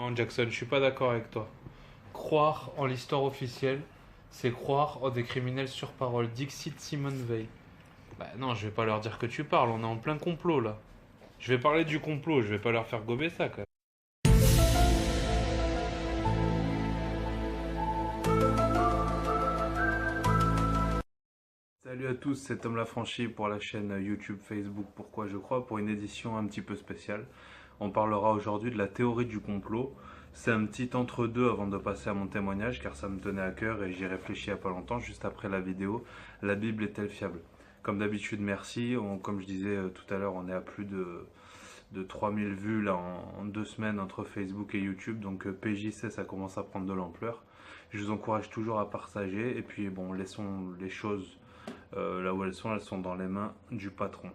Non, Jackson, je suis pas d'accord avec toi. Croire en l'histoire officielle, c'est croire en des criminels sur parole. Dixit Simone Veil. Bah non, je vais pas leur dire que tu parles, on est en plein complot là. Je vais parler du complot, je vais pas leur faire gober ça quand même. Salut à tous, c'est Tom Lafranchi pour la chaîne YouTube Facebook Pourquoi je crois pour une édition un petit peu spéciale. On parlera aujourd'hui de la théorie du complot. C'est un petit entre-deux avant de passer à mon témoignage car ça me tenait à cœur et j'y réfléchis il n'y a pas longtemps, juste après la vidéo. La Bible est-elle fiable? Comme d'habitude, merci. Comme je disais tout à l'heure, on est à plus de 3000 vues là, en 2 semaines entre Facebook et YouTube. Donc PJC, ça commence à prendre de l'ampleur. Je vous encourage toujours à partager et puis bon, laissons les choses là où elles sont dans les mains du patron.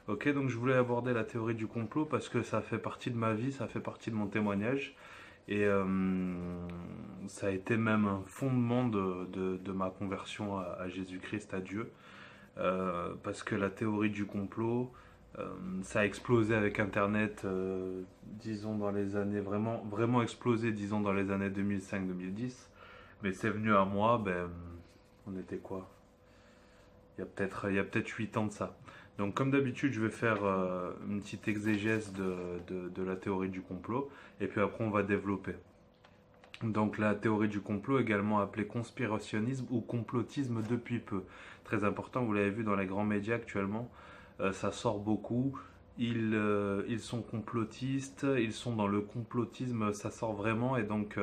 Ok, donc je voulais aborder la théorie du complot parce que ça fait partie de ma vie, ça fait partie de mon témoignage et ça a été même un fondement de ma conversion à Jésus-Christ, à Dieu. Parce que la théorie du complot, ça a explosé avec Internet, disons dans les années, vraiment, vraiment explosé, disons dans les années 2005-2010. Mais c'est venu à moi, ben, on était quoi? Il y a peut-être 8 ans de ça. Donc comme d'habitude, je vais faire une petite exégèse de la théorie du complot, et puis après on va développer. Donc la théorie du complot, également appelée conspirationnisme ou complotisme depuis peu. Très important, vous l'avez vu dans les grands médias actuellement, ça sort beaucoup. Ils sont complotistes, ils sont dans le complotisme, ça sort vraiment, et donc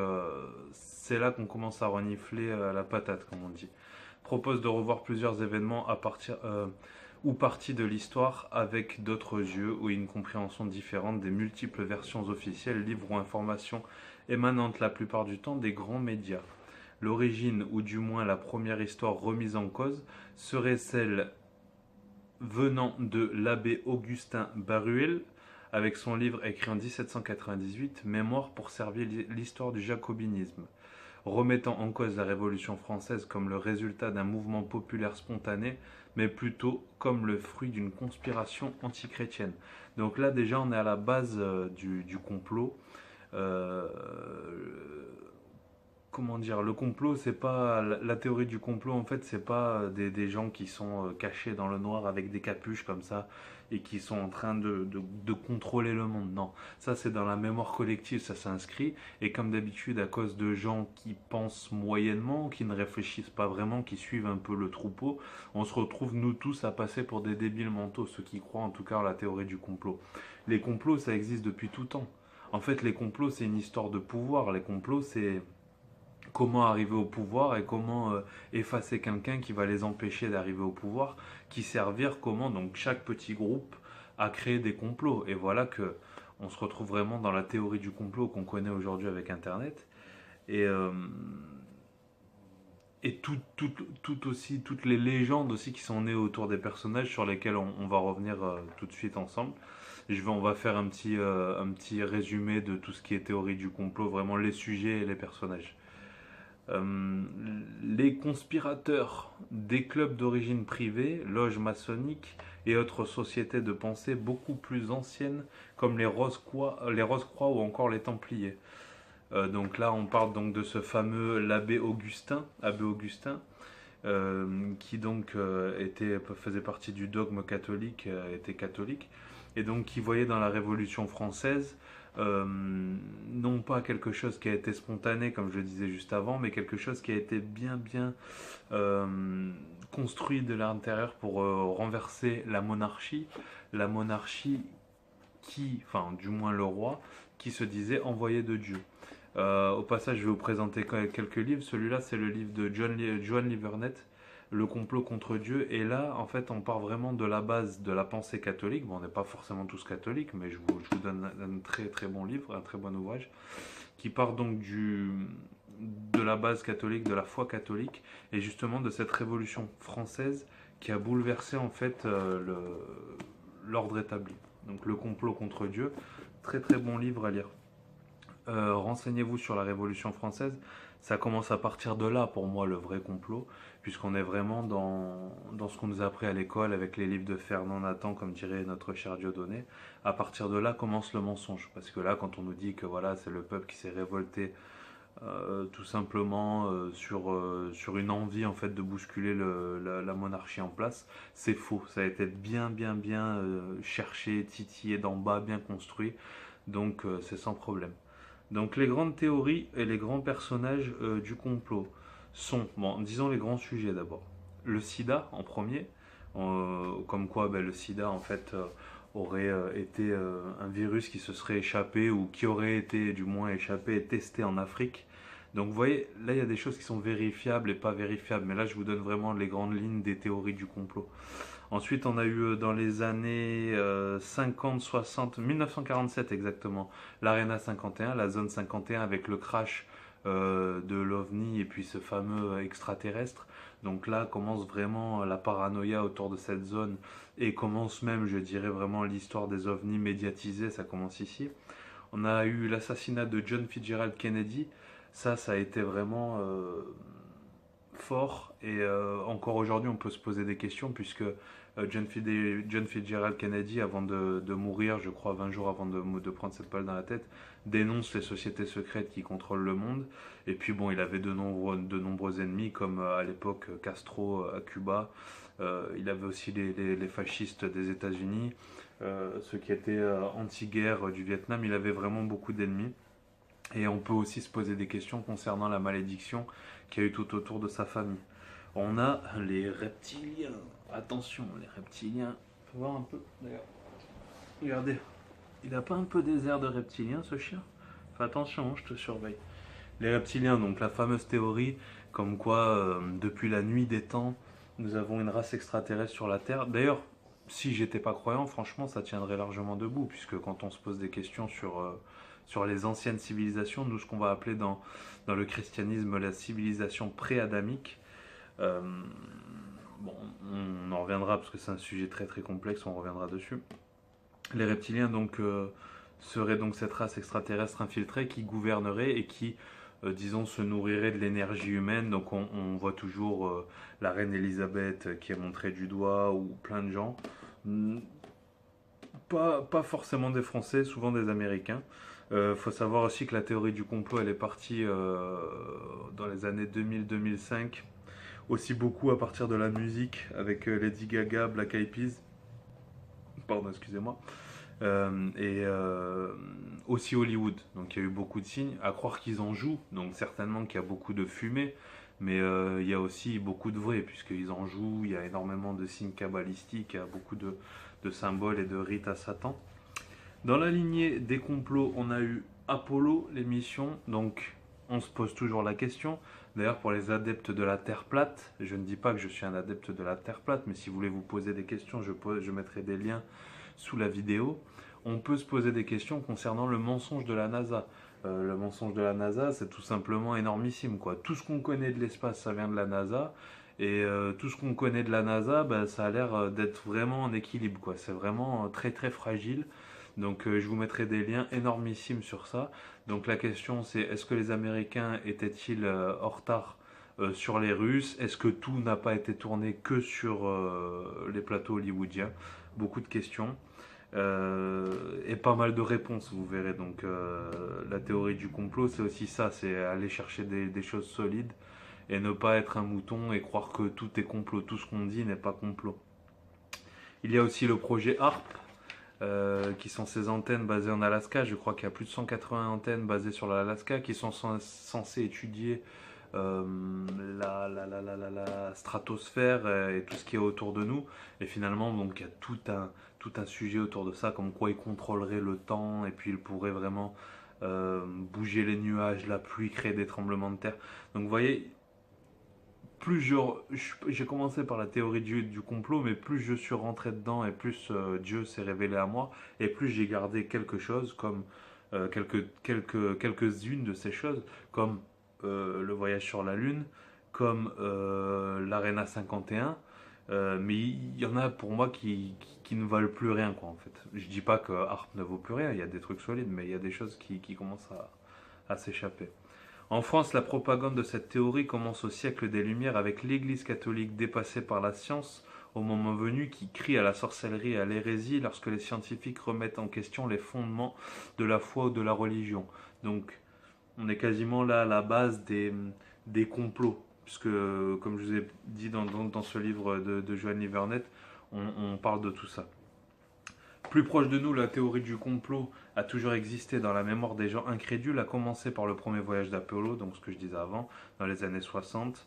c'est là qu'on commence à renifler la patate, comme on dit. Propose de revoir plusieurs événements à partir ou parties de l'histoire avec d'autres yeux ou une compréhension différente des multiples versions officielles, livres ou informations émanantes la plupart du temps des grands médias. L'origine, ou du moins la première histoire remise en cause, serait celle venant de l'abbé Augustin Baruel, avec son livre écrit en 1798, Mémoire pour servir l'histoire du jacobinisme, remettant en cause la Révolution française comme le résultat d'un mouvement populaire spontané, mais plutôt comme le fruit d'une conspiration antichrétienne. Donc là déjà on est à la base du complot. Euh, Comment dire, le complot, c'est pas la théorie du complot, en fait, c'est pas des gens qui sont cachés dans le noir avec des capuches comme ça et qui sont en train de contrôler le monde. Non, ça c'est dans la mémoire collective, ça s'inscrit. Et comme d'habitude, à cause de gens qui pensent moyennement, qui ne réfléchissent pas vraiment, qui suivent un peu le troupeau, on se retrouve nous tous à passer pour des débiles mentaux, ceux qui croient en tout cas à la théorie du complot. Les complots, ça existe depuis tout temps. En fait, les complots, c'est une histoire de pouvoir. Les complots, c'est comment arriver au pouvoir et comment effacer quelqu'un qui va les empêcher d'arriver au pouvoir, qui servir comment donc chaque petit groupe a créé des complots. Et voilà que on se retrouve vraiment dans la théorie du complot qu'on connaît aujourd'hui avec Internet. Et, euh, et aussi, toutes les légendes aussi qui sont nées autour des personnages sur lesquels on va revenir tout de suite ensemble. On va faire un petit résumé de tout ce qui est théorie du complot, vraiment les sujets et les personnages. Euh, les conspirateurs des clubs d'origine privée, loges maçonniques et autres sociétés de pensée beaucoup plus anciennes comme les Rose-Croix ou encore les Templiers. Donc là, on parle donc de ce fameux abbé Augustin, qui donc faisait partie du dogme catholique, était catholique, et donc qui voyait dans la Révolution française non pas quelque chose qui a été spontané, comme je le disais juste avant, mais quelque chose qui a été bien euh, construit de l'intérieur pour renverser la monarchie enfin du moins le roi, qui se disait envoyé de Dieu. Au passage, je vais vous présenter quelques livres. Celui-là, c'est le livre de John Livernet, Le complot contre Dieu. Et là, en fait, on part vraiment de la base de la pensée catholique. Bon, on n'est pas forcément tous catholiques, mais je vous donne un très très bon livre, un très bon ouvrage, qui part donc de la base catholique, de la foi catholique, et justement de cette révolution française qui a bouleversé en fait l'ordre établi. Donc le complot contre Dieu, très très bon livre à lire. Renseignez-vous sur la Révolution française. Ça commence à partir de là, pour moi, le vrai complot, puisqu'on est vraiment dans ce qu'on nous a appris à l'école avec les livres de Fernand Nathan, comme dirait notre cher Dieudonné. À partir de là commence le mensonge, parce que là, quand on nous dit que voilà, c'est le peuple qui s'est révolté tout simplement sur une envie en fait de bousculer la monarchie en place, c'est faux. Ça a été bien cherché, titillé d'en bas, bien construit, donc c'est sans problème. Donc les grandes théories et les grands personnages du complot sont, bon, disons les grands sujets d'abord. Le sida en premier, comme quoi ben, le sida en fait aurait été un virus qui se serait échappé ou qui aurait été du moins échappé et testé en Afrique. Donc vous voyez, là il y a des choses qui sont vérifiables et pas vérifiables, mais là je vous donne vraiment les grandes lignes des théories du complot. Ensuite, on a eu dans les années 50, 60, 1947 exactement, l'Arena 51, la zone 51 avec le crash de l'OVNI et puis ce fameux extraterrestre. Donc là commence vraiment la paranoïa autour de cette zone et commence même, je dirais vraiment l'histoire des OVNI médiatisés, ça commence ici. On a eu l'assassinat de John Fitzgerald Kennedy. Ça a été vraiment fort et encore aujourd'hui on peut se poser des questions puisque John Fitzgerald Kennedy, avant de mourir, je crois 20 jours avant de prendre cette balle dans la tête, dénonce les sociétés secrètes qui contrôlent le monde. Et puis bon, il avait de nombreux ennemis, comme à l'époque Castro à Cuba. Il avait aussi les fascistes des États-Unis, ceux qui étaient anti-guerre du Vietnam. Il avait vraiment beaucoup d'ennemis. Et on peut aussi se poser des questions concernant la malédiction qu'il y a eu tout autour de sa famille. On a les reptiliens. Attention, les reptiliens. Faut voir un peu, d'ailleurs. Regardez, il a pas un peu des airs de reptilien, ce chien? Fais attention, hein, je te surveille. Les reptiliens, donc la fameuse théorie comme quoi, depuis la nuit des temps, nous avons une race extraterrestre sur la Terre. D'ailleurs, si j'étais pas croyant, franchement, ça tiendrait largement debout, puisque quand on se pose des questions sur les anciennes civilisations, nous, ce qu'on va appeler dans le christianisme la civilisation pré-adamique, euh, bon, on en reviendra parce que c'est un sujet très très complexe, on reviendra dessus. Les reptiliens donc seraient donc cette race extraterrestre infiltrée qui gouvernerait et qui, disons, se nourrirait de l'énergie humaine. Donc on voit toujours la reine Elisabeth qui est montrée du doigt ou plein de gens. Hmm, pas forcément des Français, souvent des Américains. Faut savoir aussi que la théorie du complot, elle est partie dans les années 2000-2005, aussi beaucoup à partir de la musique avec Lady Gaga, Black Eyed Peas, pardon, excusez-moi, et aussi Hollywood. Donc il y a eu beaucoup de signes, à croire qu'ils en jouent, donc certainement qu'il y a beaucoup de fumée, mais il y a aussi beaucoup de vrai, puisqu'ils en jouent, il y a énormément de signes kabbalistiques, il y a beaucoup de symboles et de rites à Satan. Dans la lignée des complots, on a eu Apollo, l'émission, donc on se pose toujours la question. D'ailleurs, pour les adeptes de la Terre plate, je ne dis pas que je suis un adepte de la Terre plate, mais si vous voulez vous poser des questions, je mettrai des liens sous la vidéo. On peut se poser des questions concernant le mensonge de la NASA. Le mensonge de la NASA, c'est tout simplement énormissime, quoi. Tout ce qu'on connaît de l'espace, ça vient de la NASA. Et tout ce qu'on connaît de la NASA, bah, ça a l'air d'être vraiment en équilibre, quoi. C'est vraiment très très fragile. Donc je vous mettrai des liens énormissimes sur ça. Donc la question c'est est-ce que les Américains étaient-ils en retard sur les Russes? Est-ce que tout n'a pas été tourné que sur les plateaux hollywoodiens? Beaucoup de questions. Et pas mal de réponses, vous verrez. Donc la théorie du complot, c'est aussi ça, c'est aller chercher des choses solides et ne pas être un mouton et croire que tout est complot. Tout ce qu'on dit n'est pas complot. Il y a aussi le projet HARP, qui sont ces antennes basées en Alaska. Je crois qu'il y a plus de 180 antennes basées sur l'Alaska qui sont censées étudier euh, la stratosphère et tout ce qui est autour de nous. Et finalement, donc, il y a tout un sujet autour de ça, comme quoi ils contrôleraient le temps et puis ils pourraient vraiment bouger les nuages, la pluie, créer des tremblements de terre. Donc vous voyez, j'ai commencé par la théorie du complot, mais plus je suis rentré dedans et plus Dieu s'est révélé à moi, et plus j'ai gardé quelque chose comme quelques-unes de ces choses, comme le voyage sur la Lune, comme l'Arena 51, mais il y en a pour moi qui ne valent plus rien, quoi, en fait. Je dis pas que Harp ne vaut plus rien, il y a des trucs solides, mais il y a des choses qui commencent à s'échapper. En France, la propagande de cette théorie commence au siècle des Lumières avec l'Église catholique dépassée par la science au moment venu qui crie à la sorcellerie et à l'hérésie lorsque les scientifiques remettent en question les fondements de la foi ou de la religion. Donc on est quasiment là à la base des complots, puisque comme je vous ai dit dans ce livre de Joanny Vernet, on parle de tout ça. Plus proche de nous, la théorie du complot a toujours existé dans la mémoire des gens incrédules, a commencé par le premier voyage d'Apollo, donc ce que je disais avant, dans les années 60.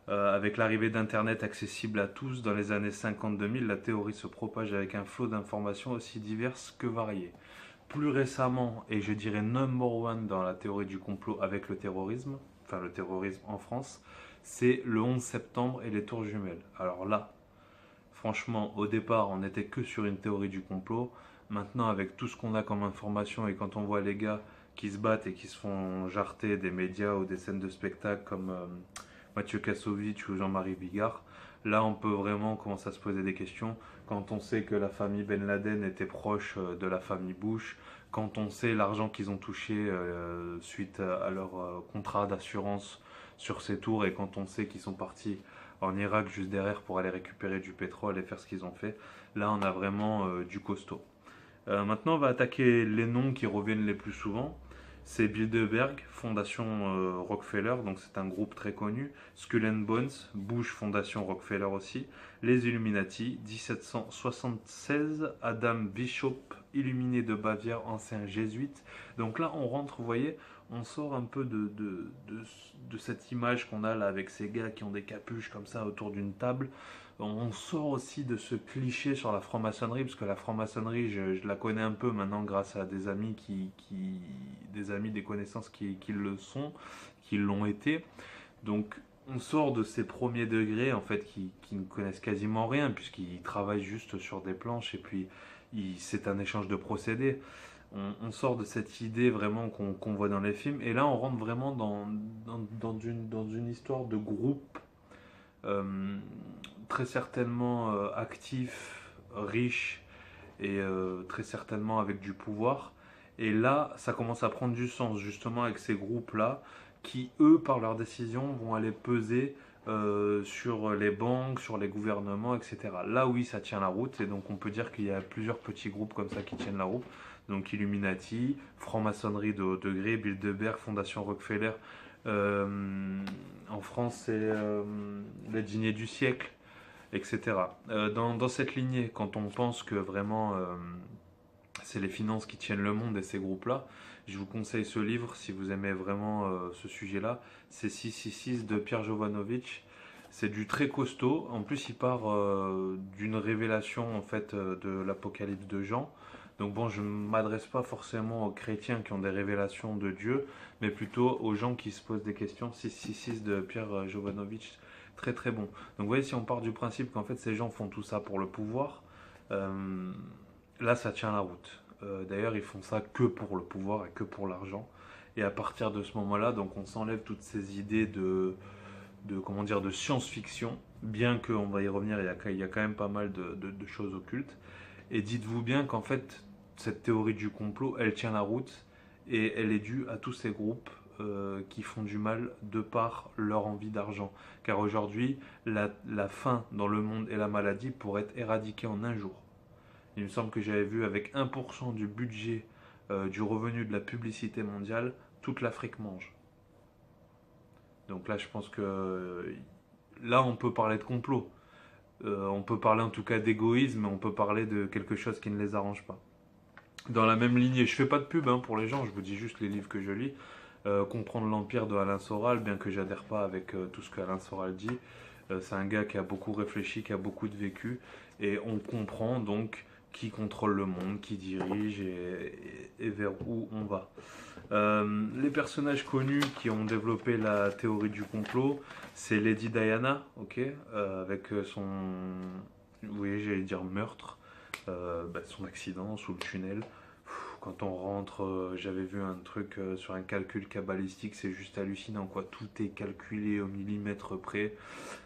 Avec l'arrivée d'Internet accessible à tous dans les années 50-2000, la théorie se propage avec un flot d'informations aussi diverses que variées. Plus récemment, et je dirais number one dans la théorie du complot avec le terrorisme, enfin le terrorisme en France, c'est le 11 septembre et les tours jumelles. Alors là, franchement, au départ, on n'était que sur une théorie du complot. Maintenant, avec tout ce qu'on a comme information et quand on voit les gars qui se battent et qui se font jarter des médias ou des scènes de spectacle comme Mathieu Kassovitch ou Jean-Marie Bigard, là, on peut vraiment commencer à se poser des questions. Quand on sait que la famille Ben Laden était proche de la famille Bush, quand on sait l'argent qu'ils ont touché suite à leur contrat d'assurance sur ces tours et quand on sait qu'ils sont partis en Irak juste derrière pour aller récupérer du pétrole et faire ce qu'ils ont fait. Là, on a vraiment du costaud. Maintenant, on va attaquer les noms qui reviennent les plus souvent. C'est Bilderberg, Fondation Rockefeller, donc c'est un groupe très connu. Skull and Bones, Bush, Fondation Rockefeller aussi. Les Illuminati, 1776, Adam Bishop, illuminé de Bavière, ancien jésuite. Donc là, on rentre, vous voyez, on sort un peu de cette image qu'on a là avec ces gars qui ont des capuches comme ça autour d'une table. On sort aussi de ce cliché sur la franc-maçonnerie, parce que la franc-maçonnerie, je la connais un peu maintenant grâce à des amis des amis, des connaissances qui le sont, qui l'ont été. Donc on sort de ces premiers degrés en fait qui ne connaissent quasiment rien puisqu'ils travaillent juste sur des planches et puis c'est un échange de procédés. On sort de cette idée vraiment qu'on voit dans les films et là on rentre vraiment dans une histoire de groupe euh, très certainement actif, riche et très certainement avec du pouvoir. Et là, ça commence à prendre du sens justement avec ces groupes-là qui, eux, par leurs décisions, vont aller peser sur les banques, sur les gouvernements, etc. Là, oui, ça tient la route. Et donc, on peut dire qu'il y a plusieurs petits groupes comme ça qui tiennent la route. Donc, Illuminati, franc-maçonnerie de haut degré, Bilderberg, Fondation Rockefeller. En France, c'est les dîners du siècle, etc. Dans cette lignée, quand on pense que vraiment c'est les finances qui tiennent le monde et ces groupes-là, je vous conseille ce livre si vous aimez vraiment ce sujet-là. C'est 666 de Pierre Jovanovic. C'est du très costaud. En plus, il part d'une révélation en fait de l'Apocalypse de Jean. Donc bon, je ne m'adresse pas forcément aux chrétiens qui ont des révélations de Dieu, mais plutôt aux gens qui se posent des questions. 666 de Pierre Jovanovic, très très bon. Donc vous voyez, si on part du principe qu'en fait ces gens font tout ça pour le pouvoir, euh, là ça tient la route. D'ailleurs, ils font ça que pour le pouvoir et que pour l'argent. Et à partir de ce moment-là, donc on s'enlève toutes ces idées comment dire, de science-fiction, bien qu'on va y revenir, il y a quand même pas mal de choses occultes. Et dites-vous bien qu'en fait, cette théorie du complot, elle tient la route et elle est due à tous ces groupes qui font du mal de par leur envie d'argent. Car aujourd'hui, la faim dans le monde et la maladie pourraient être éradiquées en un jour. Il me semble que j'avais vu avec 1% du budget du revenu de la publicité mondiale, toute l'Afrique mange. Donc là, je pense que là, on peut parler de complot. On peut parler en tout cas d'égoïsme, on peut parler de quelque chose qui ne les arrange pas. Dans la même lignée, je fais pas de pub pour les gens, je vous dis juste les livres que je lis. Comprendre l'Empire de Alain Soral, bien que j'adhère pas avec tout ce qu'Alain Soral dit. C'est un gars qui a beaucoup réfléchi, qui a beaucoup de vécu, et on comprend donc qui contrôle le monde, qui dirige et vers où on va. Les personnages connus qui ont développé la théorie du complot, c'est Lady Diana, ok, avec son, vous voyez, j'allais dire meurtre, son accident sous le tunnel. Quand on rentre, j'avais vu un truc sur un calcul kabbalistique, c'est juste hallucinant quoi, tout est calculé au millimètre près.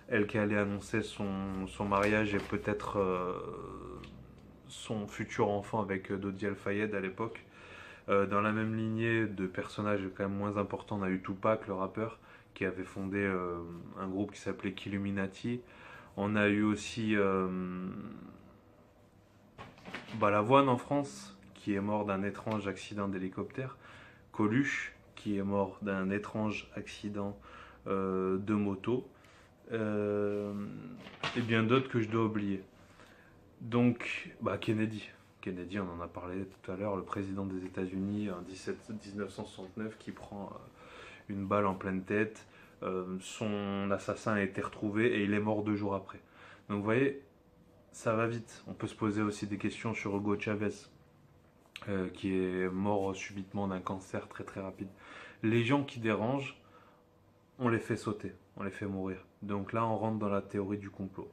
Elle qui allait annoncer son mariage et peut-être son futur enfant avec Dodi Al-Fayed à l'époque. Dans la même lignée de personnages quand même moins importants, on a eu Tupac, le rappeur, qui avait fondé un groupe qui s'appelait Killuminati. On a eu aussi Balavoine en France, qui est mort d'un étrange accident d'hélicoptère. Coluche, qui est mort d'un étrange accident de moto. Euh, et bien d'autres que je dois oublier. Donc, Kennedy. Kennedy, on en a parlé tout à l'heure, le président des États-Unis en 1969 qui prend une balle en pleine tête. Son assassin a été retrouvé et il est mort 2 jours après. Donc vous voyez, ça va vite. On peut se poser aussi des questions sur Hugo Chavez, qui est mort subitement d'un cancer très très rapide. Les gens qui dérangent, on les fait sauter, on les fait mourir. Donc là, on rentre dans la théorie du complot.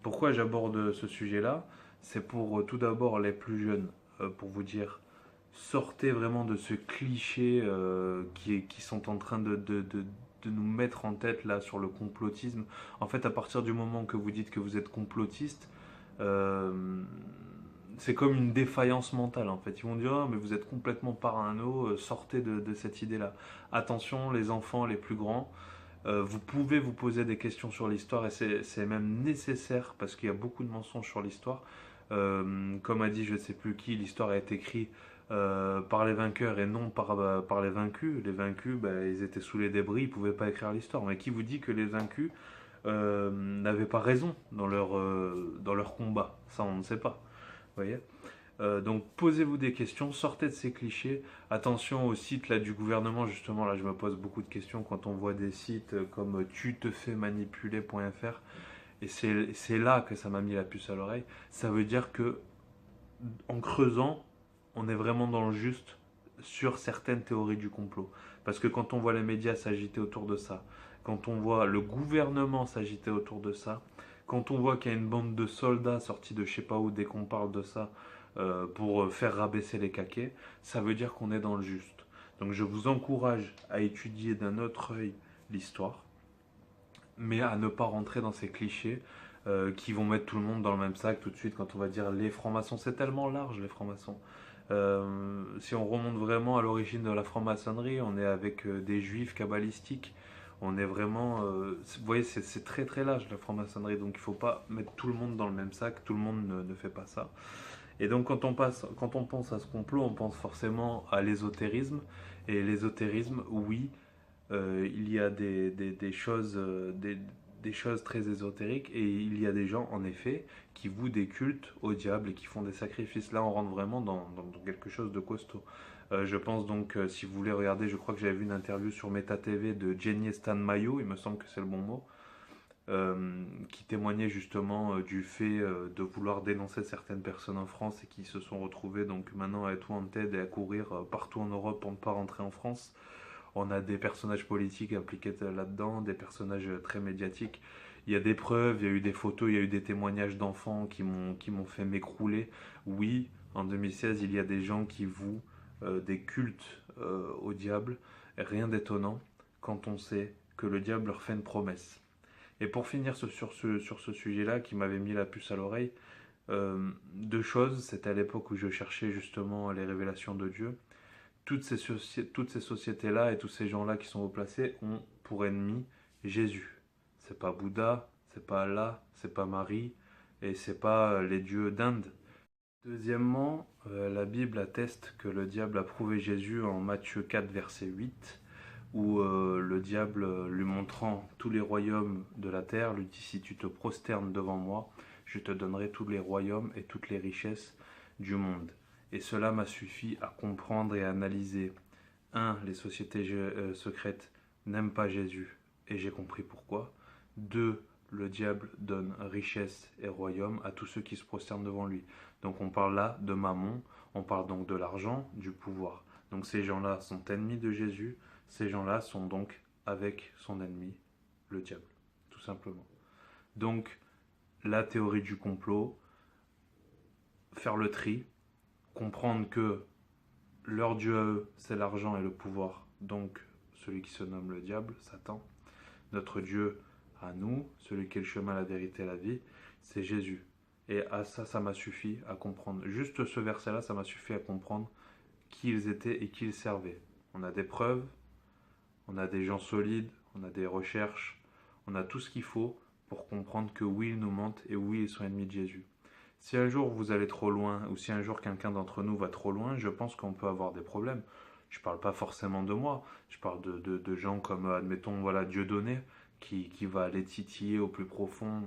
Pourquoi j'aborde ce sujet-là? C'est pour tout d'abord les plus jeunes, pour vous dire, sortez vraiment de ce cliché qui sont en train de nous mettre en tête là sur le complotisme. En fait, à partir du moment que vous dites que vous êtes complotiste, euh, c'est comme une défaillance mentale en fait. Ils vont dire, ah, mais vous êtes complètement parano, sortez de cette idée-là. Attention, les enfants, les plus grands, vous pouvez vous poser des questions sur l'histoire et c'est même nécessaire parce qu'il y a beaucoup de mensonges sur l'histoire. Comme a dit je ne sais plus qui, l'histoire a été écrite par les vainqueurs et non par les vaincus. Les vaincus, ils étaient sous les débris, ils ne pouvaient pas écrire l'histoire. Mais qui vous dit que les vaincus n'avaient pas raison dans leur combat? Ça, on ne sait pas. Vous voyez. Donc posez-vous des questions, sortez de ces clichés. Attention aux sites là, du gouvernement, justement, là je me pose beaucoup de questions quand on voit des sites comme tutefaimanipuler.fr. Et c'est là que ça m'a mis la puce à l'oreille. Ça veut dire que en creusant, on est vraiment dans le juste sur certaines théories du complot. Parce que quand on voit les médias s'agiter autour de ça, quand on voit le gouvernement s'agiter autour de ça, quand on voit qu'il y a une bande de soldats sortis de je sais pas où dès qu'on parle de ça pour faire rabaisser les caquets, ça veut dire qu'on est dans le juste. Donc je vous encourage à étudier d'un autre œil l'histoire, mais à ne pas rentrer dans ces clichés qui vont mettre tout le monde dans le même sac tout de suite quand on va dire les francs-maçons. C'est tellement large les francs-maçons. Si on remonte vraiment à l'origine de la franc-maçonnerie, on est avec des juifs kabbalistiques. On est vraiment. Vous voyez, c'est très très large la franc-maçonnerie, donc il ne faut pas mettre tout le monde dans le même sac. Tout le monde ne fait pas ça. Et donc quand on pense à ce complot, on pense forcément à l'ésotérisme. Et l'ésotérisme, oui, il y a des choses très ésotériques et il y a des gens, en effet, qui vouent des cultes au diable et qui font des sacrifices. Là, on rentre vraiment dans quelque chose de costaud. Je pense donc, si vous voulez regarder, je crois que j'avais vu une interview sur Meta TV de Jenny Stan Mayo, il me semble que c'est le bon mot, qui témoignait justement du fait de vouloir dénoncer certaines personnes en France et qui se sont retrouvées donc maintenant à être wanted et à courir partout en Europe pour ne pas rentrer en France. On a des personnages politiques impliqués là-dedans, des personnages très médiatiques. Il y a des preuves, il y a eu des photos, il y a eu des témoignages d'enfants qui m'ont fait m'écrouler. Oui, en 2016, il y a des gens qui vouent des cultes au diable. Rien d'étonnant quand on sait que le diable leur fait une promesse. Et pour finir sur ce sujet-là qui m'avait mis la puce à l'oreille, deux choses. C'était à l'époque où je cherchais justement les révélations de Dieu. Toutes ces sociétés-là et tous ces gens-là qui sont haut placés ont pour ennemi Jésus. C'est pas Bouddha, c'est pas Allah, c'est pas Marie et c'est pas les dieux d'Inde. Deuxièmement, la Bible atteste que le diable a prouvé Jésus en Matthieu 4, verset 8, où le diable, lui montrant tous les royaumes de la terre, lui dit si tu te prosternes devant moi, je te donnerai tous les royaumes et toutes les richesses du monde. Et cela m'a suffi à comprendre et à analyser. Un, les sociétés secrètes n'aiment pas Jésus, et j'ai compris pourquoi. Deux, le diable donne richesse et royaume à tous ceux qui se prosternent devant lui. Donc on parle là de Mammon, on parle donc de l'argent, du pouvoir. Donc ces gens-là sont ennemis de Jésus, ces gens-là sont donc avec son ennemi, le diable, tout simplement. Donc la théorie du complot, faire le tri, comprendre que leur Dieu à eux, c'est l'argent et le pouvoir, donc celui qui se nomme le diable, Satan. Notre Dieu à nous, celui qui est le chemin, la vérité et la vie, c'est Jésus. Et à ça, ça m'a suffi à comprendre. Juste ce verset-là, ça m'a suffi à comprendre qui ils étaient et qui ils servaient. On a des preuves, on a des gens solides, on a des recherches, on a tout ce qu'il faut pour comprendre que oui, ils nous mentent et oui, ils sont ennemis de Jésus. Si un jour vous allez trop loin, ou si un jour quelqu'un d'entre nous va trop loin, je pense qu'on peut avoir des problèmes. Je ne parle pas forcément de moi, je parle de gens comme, admettons, voilà, Dieudonné, qui va aller titiller au plus profond.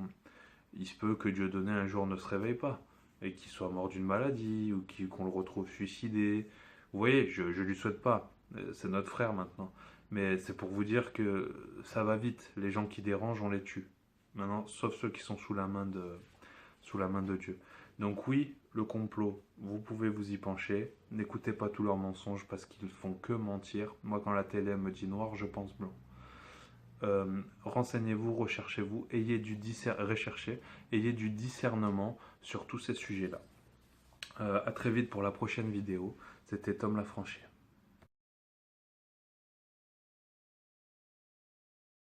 Il se peut que Dieudonné un jour ne se réveille pas, et qu'il soit mort d'une maladie, ou qu'on le retrouve suicidé. Vous voyez, je ne lui souhaite pas, c'est notre frère maintenant. Mais c'est pour vous dire que ça va vite, les gens qui dérangent, on les tue. Maintenant, sauf ceux qui sont sous la main de Dieu. Donc oui, le complot, vous pouvez vous y pencher. N'écoutez pas tous leurs mensonges parce qu'ils font que mentir. Moi, quand la télé me dit noir, je pense blanc. Renseignez-vous, recherchez-vous, recherchez, ayez du discernement sur tous ces sujets-là. À très vite pour la prochaine vidéo. C'était Tom Lafranchi.